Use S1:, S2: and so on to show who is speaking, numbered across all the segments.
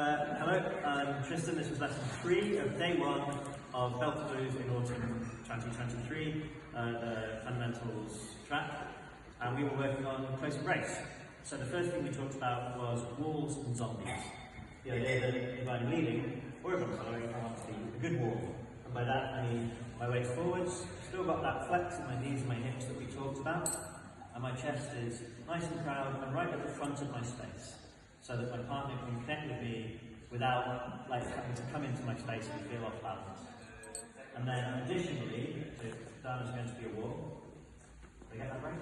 S1: Hello, I'm Tristan. This was lesson 3 of day 1 of Belta Blues in autumn 2023, the fundamentals track, and we were working on close embrace. So the first thing we talked about was walls and zombies. The idea that if I'm leading, or if I'm following, I want to be a good wall. And by that I mean my weight forwards, still got that flex in my knees and my hips that we talked about, and my chest is nice and proud and right at the front of my space, so that my partner can connect with me without having to come into my space and feel off balance. And then additionally, Dana's going to be a wall. Did I get that right?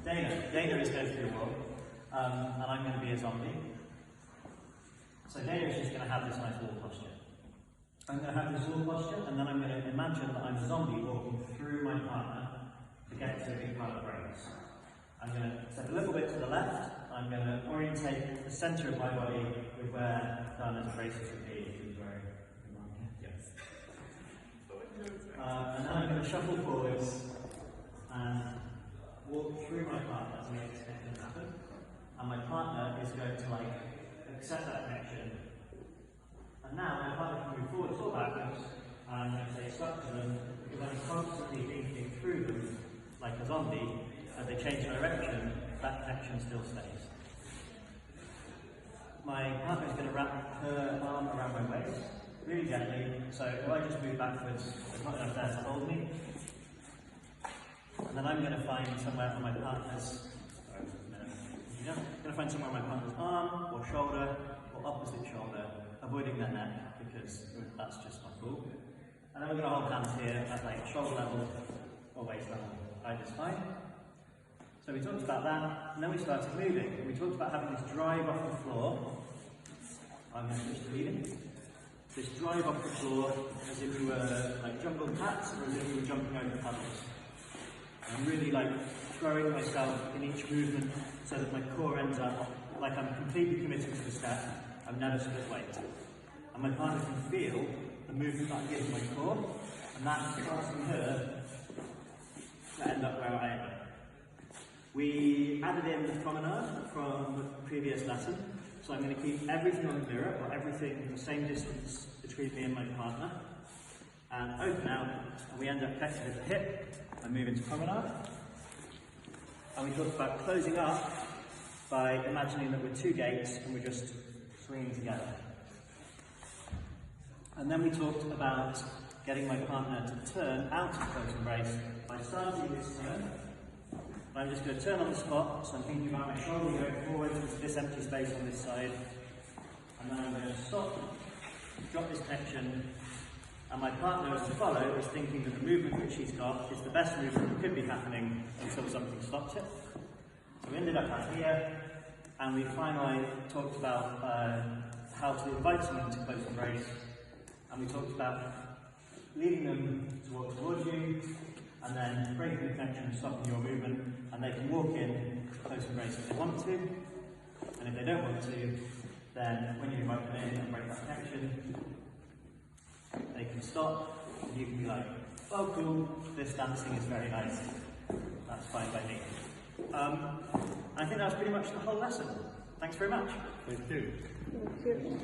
S1: Dana is going to be a wall, and I'm going to be a zombie. So Dana is just going to have this nice wall posture. I'm going to have this wall posture, and then I'm going to imagine that I'm a zombie walking through my partner to get to a big part of the brace. I'm going to step a little bit to the left. I'm going to orientate the centre of my body with where Dana's braces would be. Yes. And then I'm going to shuffle forwards and walk through my partner to make this connection happen. And my partner is going to accept that connection. And now my partner can move forwards or backwards, and I'm going to say stop to them because I'm constantly thinking through them like a zombie. As they change direction, that connection still stays. My partner is going to wrap her arm around my waist, really gently, so if I just move backwards, there's not enough there to hold me. And then I'm going to find somewhere on my partner's, arm, or shoulder, or opposite shoulder, avoiding their neck, because that's just not cool. And then we're going to hold hands here at shoulder level, or waist level, either's fine. So we talked about that, and then we started moving. We talked about having this drive off the floor. I'm going to switch to leading. This drive off the floor as if we were jungle cats, or as if we were jumping over puddles. I'm really throwing myself in each movement so that my core ends up like I'm completely committed to the step. I'm never split weight. And my partner can feel the movement that I give my core, and that's causing her to end up where I am. We added in the promenade from the previous lesson, so I'm going to keep everything on the mirror, or everything the same distance between me and my partner, and open out, and we end up connected at the hip, and move into promenade. And we talked about closing up by imagining that we're 2 gates, and we're just swinging together. And then we talked about getting my partner to turn out of close embrace by starting this turn. I'm just going to turn on the spot, so I'm thinking about my shoulder going forward into this empty space on this side, and then I'm going to stop, drop this connection, and my partner, as to follow, is thinking that the movement that she's got is the best movement that could be happening until something stops it. So we ended up out here, and we finally talked about how to invite someone to close embrace, and we talked about leading them to walk towards you, and then breaking the connection, stopping your movement, and they can walk in close embrace if they want to, and if they don't want to, then when you invite them in and break that connection, they can stop, and you can be like, oh cool, this dancing is very nice, that's fine by me. I think that was pretty much the whole lesson. Thanks very much.
S2: Thank you.
S3: Thank you.